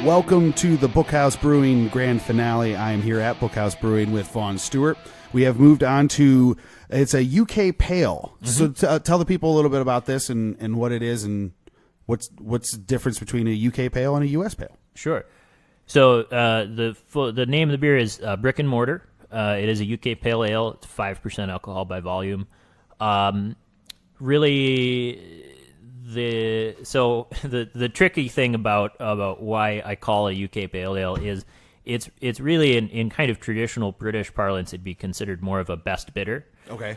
Welcome to the Bookhouse Brewing Grand Finale. I am here at Bookhouse Brewing with Vaughn Stewart. We have moved on to, it's a UK Pale. Mm-hmm. So tell the people a little bit about this and what it is and what's the difference between a UK Pale and a US Pale. Sure. So the name of the beer is Brick and Mortar. It is a UK Pale Ale. It's 5% alcohol by volume. Really, the tricky thing about why I call a UK Pale Ale is it's really in kind of traditional British parlance, it'd be considered more of a best bitter. Okay.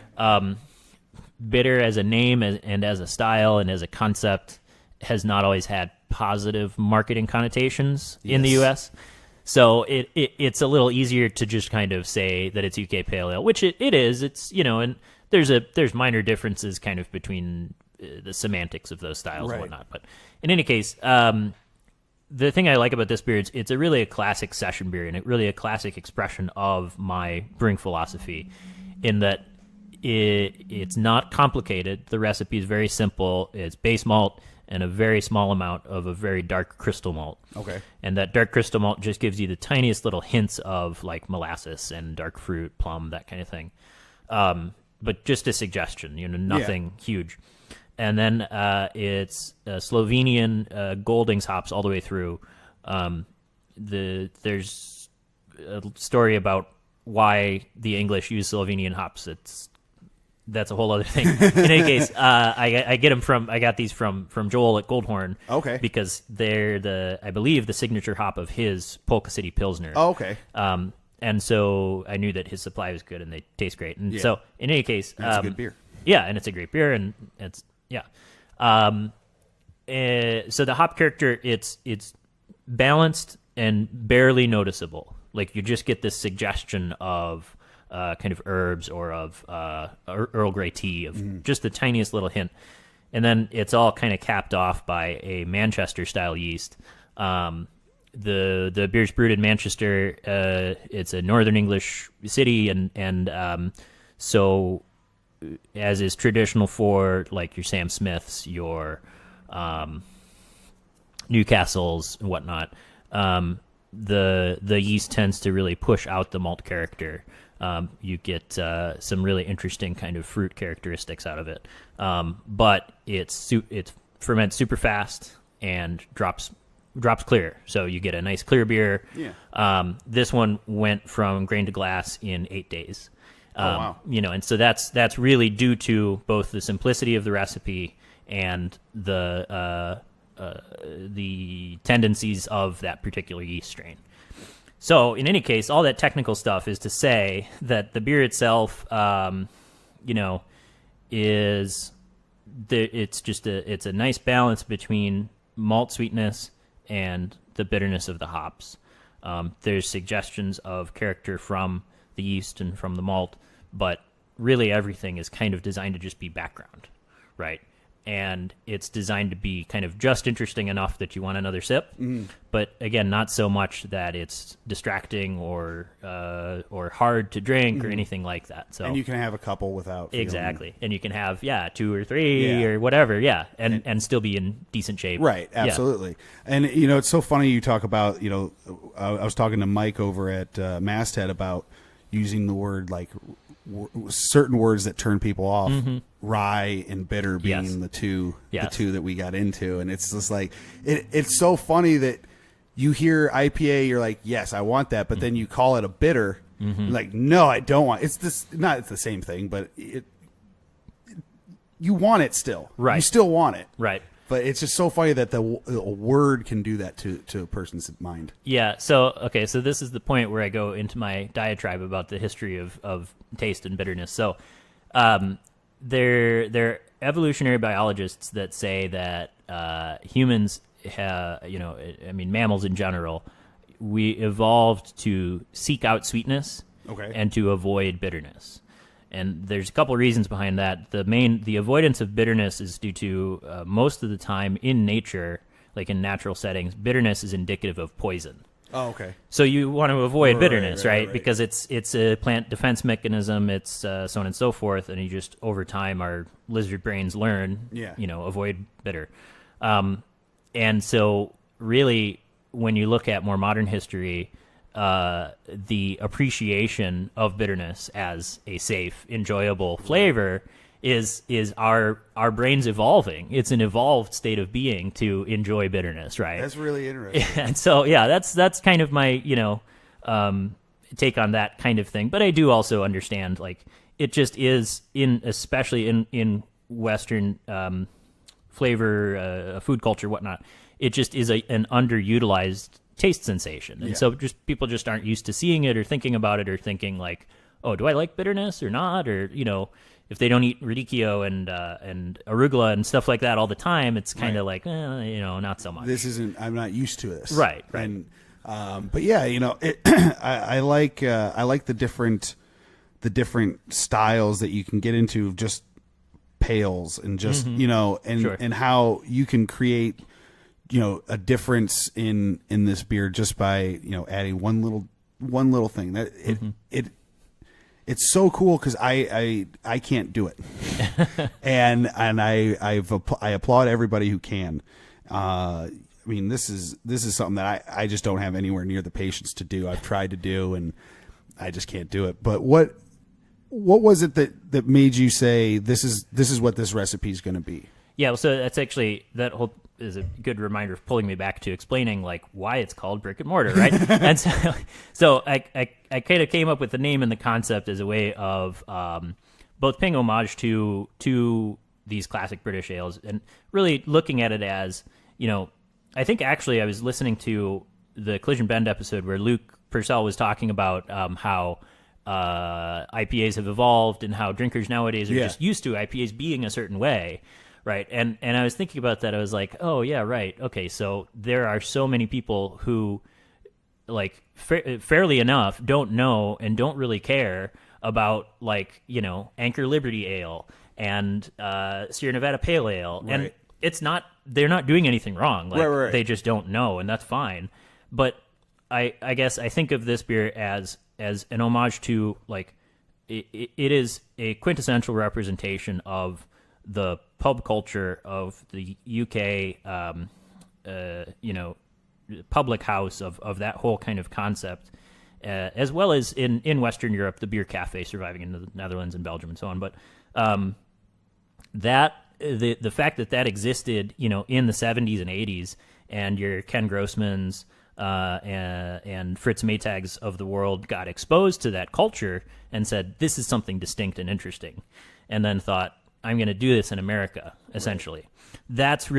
Bitter as a name and as a style and as a concept has not always had positive marketing connotations in the U.S. So it's a little easier to just kind of say that it's UK Pale Ale, which it is. It's, and there's minor differences kind of between the semantics of those styles and whatnot. But in any case, the thing I like about this beer is it's really a classic session beer and really a classic expression of my brewing philosophy in that it's not complicated. The recipe is very simple. It's base malt and a very small amount of a very dark crystal malt. Okay. And that dark crystal malt just gives you the tiniest little hints of like molasses and dark fruit, plum, that kind of thing. But just a suggestion, nothing huge. And then it's Slovenian Goldings hops all the way through. There's a story about why the English use Slovenian hops. That's a whole other thing. In any case, I got these from Joel at Goldhorn. Okay. Because they're I believe the signature hop of his Polka City Pilsner. Oh, okay. And so I knew that his supply was good and they taste great. And so in any case, it's a good beer. Yeah, and it's a great beer and it's so the hop character, it's balanced and barely noticeable. Like you just get this suggestion of kind of herbs or of Earl Grey tea, of just the tiniest little hint. And then it's all kind of capped off by a Manchester-style yeast. The beer's brewed in Manchester. It's a northern English city, and so as is traditional for like your Sam Smiths, your Newcastles and whatnot, the yeast tends to really push out the malt character. You get some really interesting kind of fruit characteristics out of it, but it ferments super fast and drops clear, so you get a nice clear beer. Yeah. This one went from grain to glass in 8 days. Wow. And so that's really due to both the simplicity of the recipe and the tendencies of that particular yeast strain. So in any case, all that technical stuff is to say that the beer itself, it's a nice balance between malt sweetness and the bitterness of the hops. There's suggestions of character from the yeast and from the malt, but really everything is kind of designed to just be background, right? And it's designed to be kind of just interesting enough that you want another sip, but again, not so much that it's distracting or hard to drink or anything like that. So, and you can have a couple without feeling... Exactly, and you can have 2 or 3 or whatever, and still be in decent shape. Right, absolutely. Yeah. And it's so funny you talk about I was talking to Mike over at Masthead about using the word like certain words that turn people off, rye and bitter being the two that we got into. And it's just like, it's so funny that you hear IPA, you're like, yes, I want that. But then you call it a bitter. Like, no, I don't want it's the same thing, but you want it still. Right. You still want it. Right. But it's just so funny that a word can do that to a person's mind. Yeah. So this is the point where I go into my diatribe about the history of taste and bitterness. So, they're evolutionary biologists that say that humans, mammals in general, we evolved to seek out sweetness and to avoid bitterness. And there's a couple of reasons behind that. The avoidance of bitterness is due to most of the time in nature, like in natural settings, bitterness is indicative of poison. Oh, okay. So you want to avoid bitterness, right? Because it's a plant defense mechanism. It's so on and so forth. And you just over time, our lizard brains learn, avoid bitter. And so really, when you look at more modern history, the appreciation of bitterness as a safe, enjoyable flavor is our brains evolving. It's an evolved state of being to enjoy bitterness, right? That's really interesting. And so, yeah, that's kind of my, take on that kind of thing. But I do also understand, like, it just is especially in Western flavor, food culture, whatnot. It just is an underutilized taste sensation, and so people just aren't used to seeing it or thinking about it or thinking like, oh, do I like bitterness or not? Or if they don't eat radicchio and arugula and stuff like that all the time, it's kind of like, not so much. I'm not used to this. Right. And, but yeah, I like the different styles that you can get into, just pales and just, and how you can create, a difference in this beer just by, adding one little thing that it's so cool, because I can't do it, and I applaud everybody who can. I mean, this is something that I just don't have anywhere near the patience to do. I've tried to do, and I just can't do it. But what was it that made you say this is what this recipe is going to be? Yeah, well, so that's actually, that whole is a good reminder of pulling me back to explaining like why it's called Brick and Mortar, right? And so I kind of came up with the name and the concept as a way of both paying homage to these classic British ales, and really looking at it as, I think actually I was listening to the Collision Bend episode where Luke Purcell was talking about how IPAs have evolved and how drinkers nowadays are just used to IPAs being a certain way. Right. And I was thinking about that. I was like, oh, yeah, right. Okay. So there are so many people who, like, fairly enough, don't know and don't really care about, like, Anchor Liberty Ale and Sierra Nevada Pale Ale. Right. And they're not doing anything wrong. Like, right. They just don't know, and that's fine. But I guess I think of this beer as an homage to, like, it is a quintessential representation of the pub culture of the UK, public house of that whole kind of concept, as well as in Western Europe, the beer cafe surviving in the Netherlands and Belgium and so on. But that the fact that existed, in the 70s and 80s, and your Ken Grossmans and Fritz Maytags of the world got exposed to that culture and said, this is something distinct and interesting, and then thought, I'm going to do this in America, essentially. Right. That's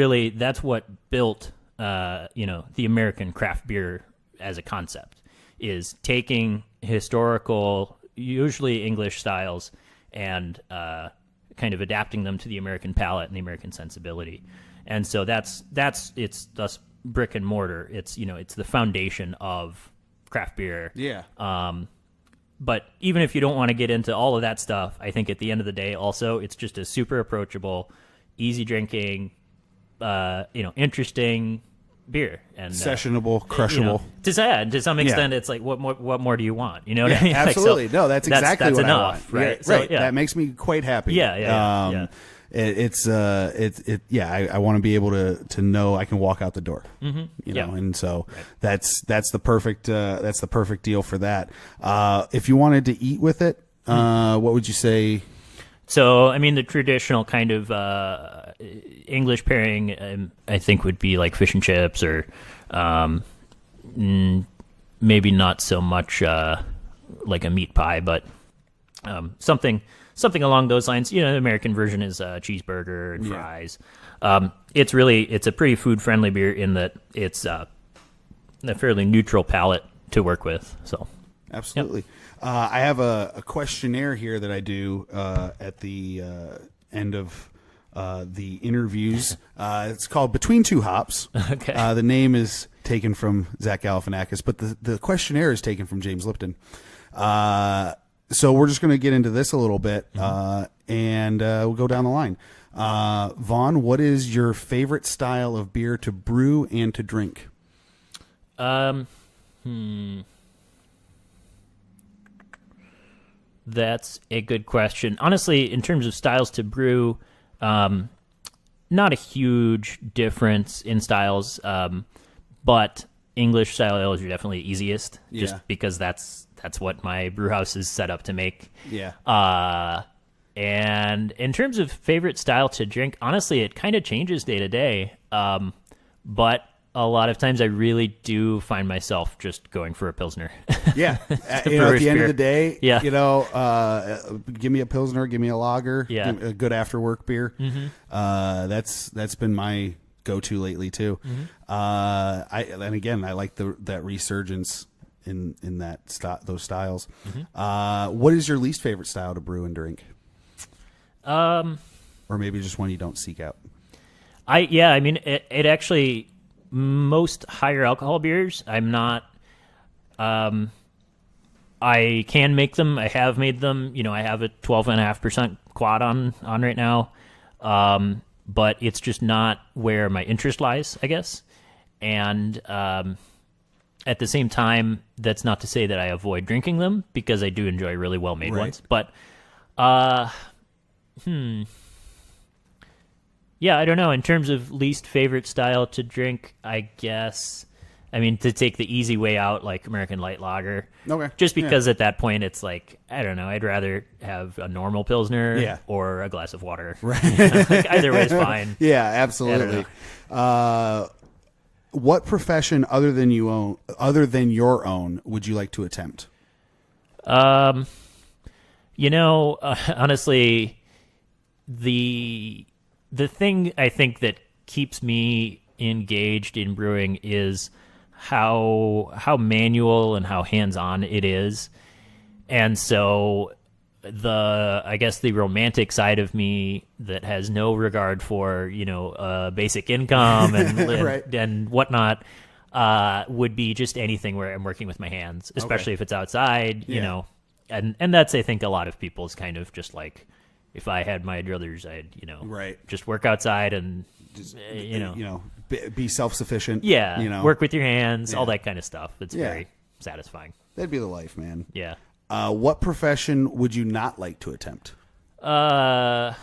what built, the American craft beer as a concept, is taking historical, usually English styles, and kind of adapting them to the American palate and the American sensibility. And so it's thus Brick and Mortar. It's, it's the foundation of craft beer. Yeah. But even if you don't want to get into all of that stuff, I think at the end of the day, also, it's just a super approachable, easy drinking, interesting beer, and sessionable, crushable. To some extent, it's like, what more do you want? You know what I mean? Absolutely. No, that's exactly what enough, I want. Right? Yeah, so, right. That makes me quite happy. Yeah. I want to be able to know I can walk out the door, and so that's the perfect deal for that. If you wanted to eat with it, what would you say? So, I mean, the traditional kind of English pairing, I think, would be like fish and chips, or maybe not so much like a meat pie, but something along those lines. The American version is cheeseburger and fries. It's a pretty food-friendly beer in that it's a fairly neutral palate to work with. So, absolutely. Yep. I have a questionnaire here that I do at the end of the interviews. It's called Between Two Hops. Okay. The name is taken from Zach Galifianakis, but the questionnaire is taken from James Lipton. So we're just going to get into this a little bit, and we'll go down the line. Vaughn, what is your favorite style of beer to brew and to drink? That's a good question. Honestly, in terms of styles to brew, not a huge difference in styles, but English style ales are definitely easiest, just Yeah. because that's what my brew house is set up to make. Yeah. And in terms of favorite style to drink, honestly, it kind of changes day to day. But a lot of times I really do find myself just going for a Pilsner. Yeah. At the brewer's end beer. of the day, Yeah. give me a Pilsner, give me a lager, Yeah. give me a good after work beer. That's been my go-to lately too. And again, I like that resurgence in those styles. What is your least favorite style to brew and drink? Or maybe just one you don't seek out. I mean, it actually, most higher alcohol beers, I'm not, I can make them. I have made them. I have a 12.5% quad on right now. But it's just not where my interest lies, I guess. And, at the same time, that's not to say that I avoid drinking them, because I do enjoy really well-made ones. But, yeah, I don't know. In terms of least favorite style to drink, I guess, I mean, to take the easy way out, like American Light Lager. Okay. Just because at that point it's like, I don't know, I'd rather have a normal Pilsner or a glass of water. Right. Like, either way is fine. Yeah, absolutely. What profession other than your own would you like to attempt? Honestly, the thing I think that keeps me engaged in brewing is how manual and how hands-on it is. And so I guess the romantic side of me that has no regard for, basic income and Right. and whatnot, would be just anything where I'm working with my hands, especially if it's outside, and that's, I think, a lot of people's kind of just like, if I had my druthers, I'd, Right. just work outside and, Just, be self-sufficient. work with your hands, all that kind of stuff. It's very satisfying. That'd be the life, man. Yeah. What profession would you not like to attempt? I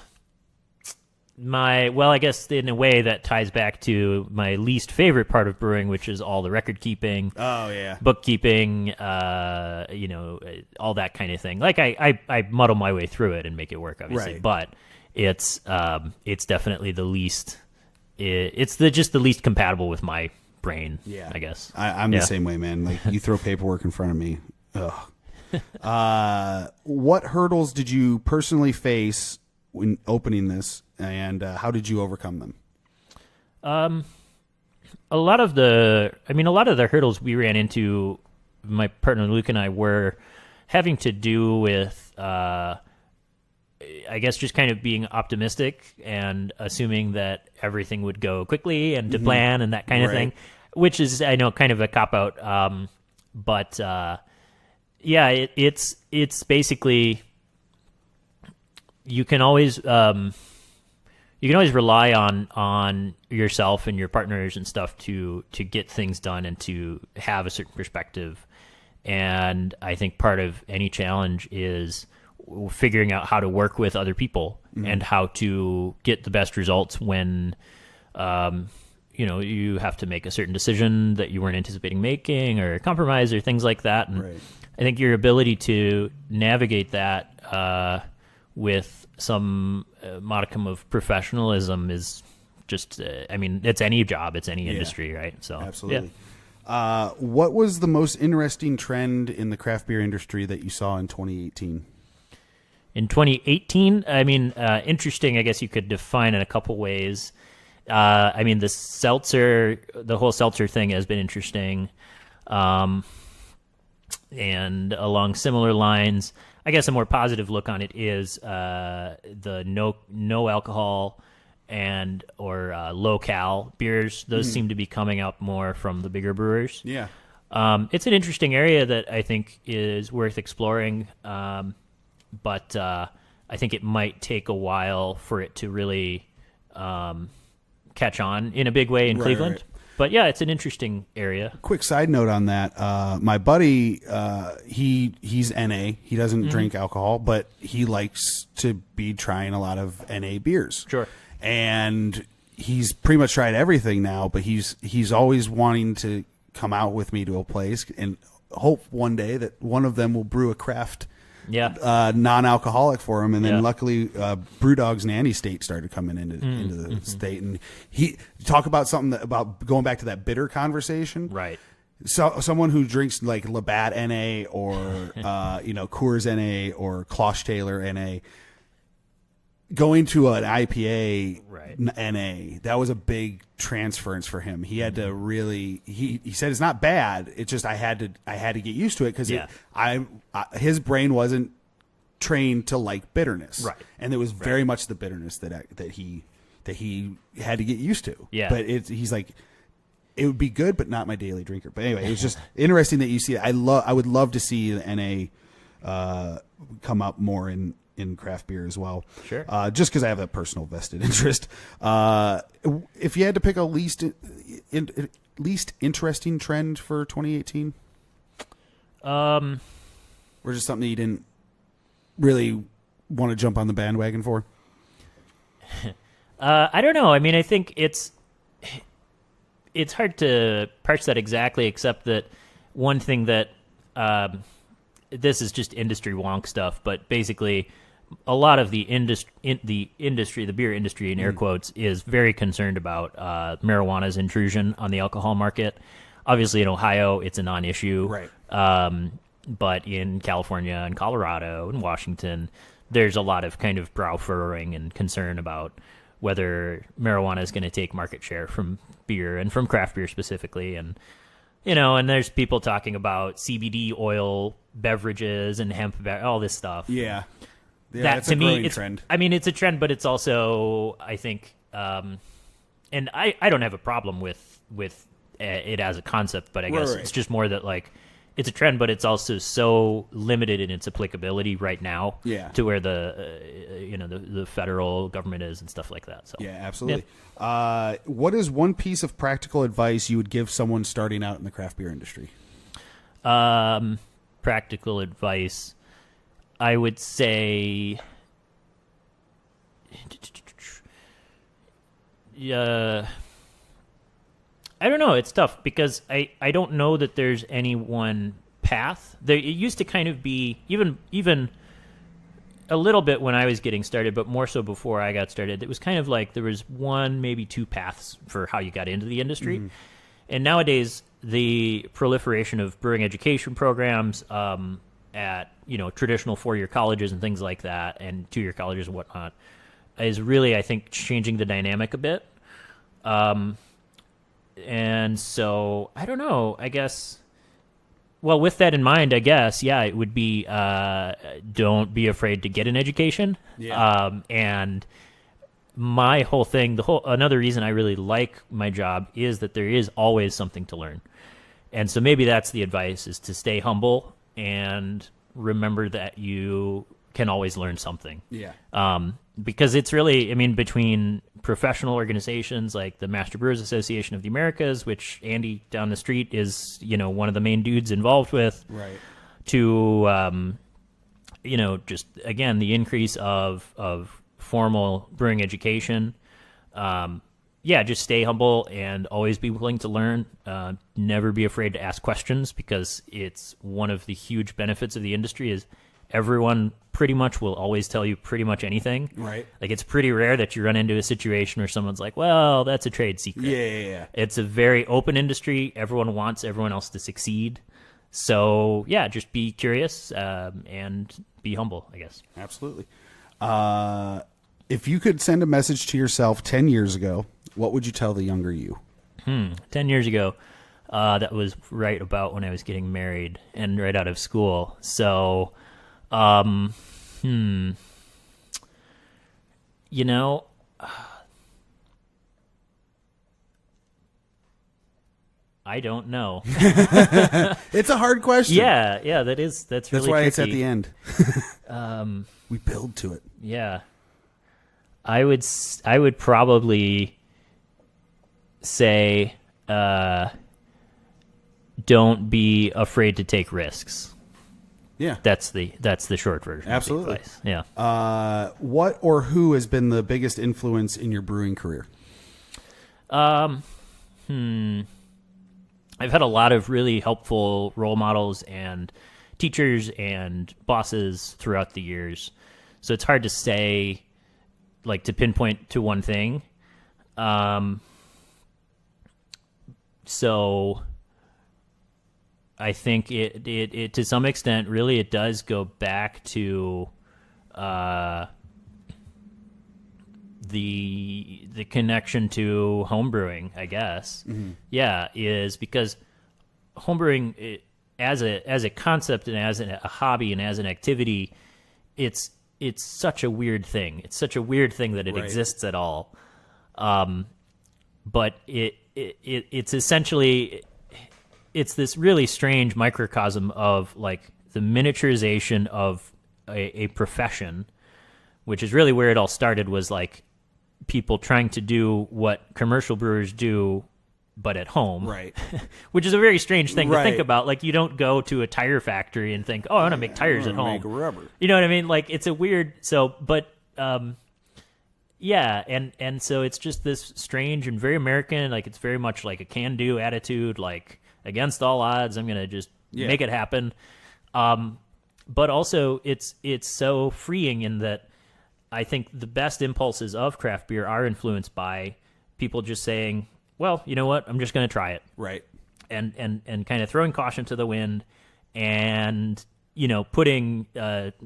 guess in a way that ties back to my least favorite part of brewing, which is all the record keeping. Oh yeah. Bookkeeping, all that kind of thing. Like I muddle my way through it and make it work, obviously. Right. But it's definitely the least. It's just the least compatible with my brain. Yeah, I guess. I'm the same way, man. Like, you throw paperwork in front of me. Ugh. What hurdles did you personally face when opening this, and how did you overcome them? A lot of the hurdles we ran into, my partner Luke and I, were having to do with, I guess, just kind of being optimistic and assuming that everything would go quickly and to plan and that kind of thing, which is, I know, kind of a cop-out. But it's basically, you can always rely on yourself and your partners and stuff to get things done and to have a certain perspective. And I think part of any challenge is figuring out how to work with other people and how to get the best results when, you have to make a certain decision that you weren't anticipating making, or a compromise, or things like that. And I think your ability to navigate that with some modicum of professionalism is just, it's any job, it's any industry, right? So absolutely. What was the most interesting trend in the craft beer industry that you saw in 2018? In 2018, interesting, I guess you could define in a couple ways. The whole seltzer thing has been interesting. And along similar lines, I guess a more positive look on it is the no alcohol or low cal beers. Those seem to be coming up more from the bigger brewers. Yeah. It's an interesting area that I think is worth exploring. But I think it might take a while for it to really catch on in a big way in Cleveland. Right. But yeah, it's an interesting area. Quick side note on that. My buddy, he's NA. He doesn't drink alcohol, but he likes to be trying a lot of NA beers. Sure. And he's pretty much tried everything now, but he's always wanting to come out with me to a place and hope one day that one of them will brew a craft non-alcoholic for him. And then luckily Brewdog's Nanny State started coming into the state, and he talk about something about going back to that bitter conversation. Right. So someone who drinks like Labatt NA or Coors NA or Klosch Taylor NA, going to an IPA NA, that was a big transference for him. He had to really. He said it's not bad. It's just I had to get used to it because his brain wasn't trained to like bitterness, right? And it was very much the bitterness that he had to get used to. Yeah, but he's like, it would be good, but not my daily drinker. But anyway, it was just interesting that you see it. I would love to see the NA come up more in craft beer as well. Sure. Just because I have that personal vested interest. If you had to pick a least interesting trend for 2018, or just something you didn't really want to jump on the bandwagon for? I don't know. I mean, I think it's hard to parse that exactly, except that one thing that this is just industry wonk stuff, but basically a lot of the beer industry in air quotes, is very concerned about marijuana's intrusion on the alcohol market. Obviously in Ohio, it's a non-issue. Right. But in California and Colorado and Washington, there's a lot of kind of brow furrowing and concern about whether marijuana is going to take market share from beer and from craft beer specifically. And, and there's people talking about CBD oil beverages and hemp, all this stuff. Yeah. That to me, it's a trend. I mean, it's a trend, but it's also, I think, and I don't have a problem with it as a concept, but I guess it's just more that like it's a trend, but it's also so limited in its applicability right now to where the federal government is and stuff like that. So yeah, absolutely. Yeah. What is one piece of practical advice you would give someone starting out in the craft beer industry? Practical advice, I would say, I don't know. It's tough because I don't know that there's any one path. It used to kind of be even a little bit when I was getting started, but more so before I got started. It was kind of like there was one, maybe two paths for how you got into the industry. Mm-hmm. And nowadays, the proliferation of brewing education programs at traditional 4-year colleges and things like that, and 2-year colleges and whatnot, is really, I think, changing the dynamic a bit. And so, I don't know, I guess, well, with that in mind, I guess, it would be, don't be afraid to get an education. Yeah. And my whole thing, another reason I really like my job is that there is always something to learn. And so maybe that's the advice, is to stay humble and remember that you can always learn something. Yeah. Because it's really, I mean, between professional organizations like the Master Brewers Association of the Americas, which Andy down the street is, one of the main dudes involved with, right, to, just, again, the increase of formal brewing education. Just stay humble and always be willing to learn. Never be afraid to ask questions, because it's one of the huge benefits of the industry is everyone pretty much will always tell you pretty much anything. Right. Like, it's pretty rare that you run into a situation where someone's like, well, that's a trade secret. Yeah. It's a very open industry. Everyone wants everyone else to succeed. So, just be curious and be humble, I guess. Absolutely. If you could send a message to yourself 10 years ago, what would you tell the younger you? 10 years ago, that was right about when I was getting married and right out of school. So, I don't know. It's a hard question. Yeah, that's really why tricky. It's at the end. We build to it. Yeah. I would probably say, don't be afraid to take risks. Yeah. That's the short version. Absolutely. Of the advice. Yeah. What or who has been the biggest influence in your brewing career? I I've had a lot of really helpful role models and teachers and bosses throughout the years. So it's hard to say, like, to pinpoint to one thing. So I think it to some extent, really, it does go back to the connection to homebrewing, I guess. Mm-hmm. Yeah, is because homebrewing as a concept and as a hobby and as an activity, it's such a weird thing. It's such a weird thing that it exists at all. But it's essentially, it's this really strange microcosm of like the miniaturization of a profession, which is really where it all started, was like people trying to do what commercial brewers do, but at home. Right. Which is a very strange thing to think about. Like, you don't go to a tire factory and think, oh, I want to make tires at home. Make rubber. You know what I mean? Like, it's a weird, yeah, and so it's just this strange and very American, like it's very much like a can-do attitude, like against all odds, I'm gonna just make it happen. But also it's so freeing in that I think the best impulses of craft beer are influenced by people just saying, well, you know what, I'm just gonna try it. Right. And kind of throwing caution to the wind and, you know, putting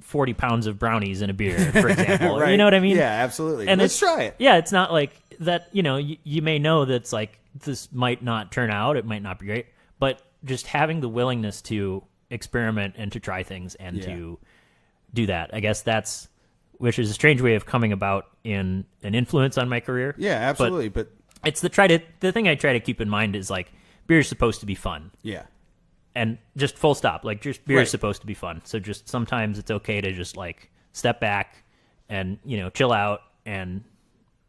40 pounds of brownies in a beer, for example. Right. You know what I mean? Yeah, absolutely. And let's try it. Yeah, it's not like that, you know, you may know that's like, this might not turn out, it might not be great, but just having the willingness to experiment and to try things and to do that, I guess which is a strange way of coming about in an influence on my career. Yeah, absolutely. But it's the thing I try to keep in mind is like, beer is supposed to be fun. Yeah. And just full stop. Like, just beer is supposed to be fun. So just sometimes it's okay to just like step back and, you know, chill out and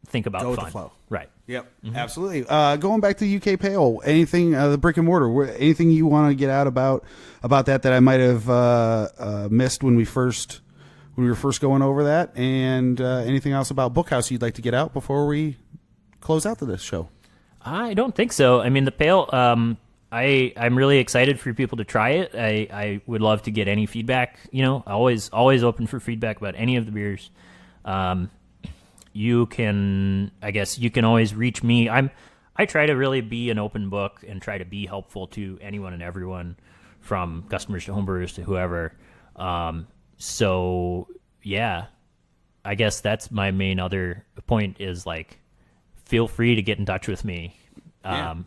think about go fun. with the flow. Right. Yep. Mm-hmm. Absolutely. Going back to UK Pale, anything, the brick and mortar, anything you want to get out about that I might have missed when we were first going over that, and anything else about Bookhouse you'd like to get out before we close out to this show? I don't think so. I mean, the Pale, I'm really excited for people to try it. I would love to get any feedback. You know, always open for feedback about any of the beers. You can always reach me. I try to really be an open book and try to be helpful to anyone and everyone, from customers to homebrewers to whoever. So yeah, I guess that's my main other point is like, feel free to get in touch with me. I'm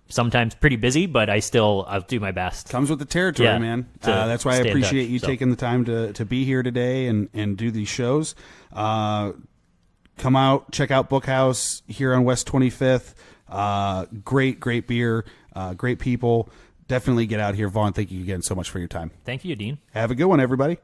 sometimes pretty busy, but I'll do my best. Comes with the territory, man. That's why I appreciate you taking the time to be here today and do these shows. Come out, check out Bookhouse here on West 25th. Great beer, great people. Definitely get out here. Vaughn, thank you again so much for your time. Thank you, Dean. Have a good one, everybody.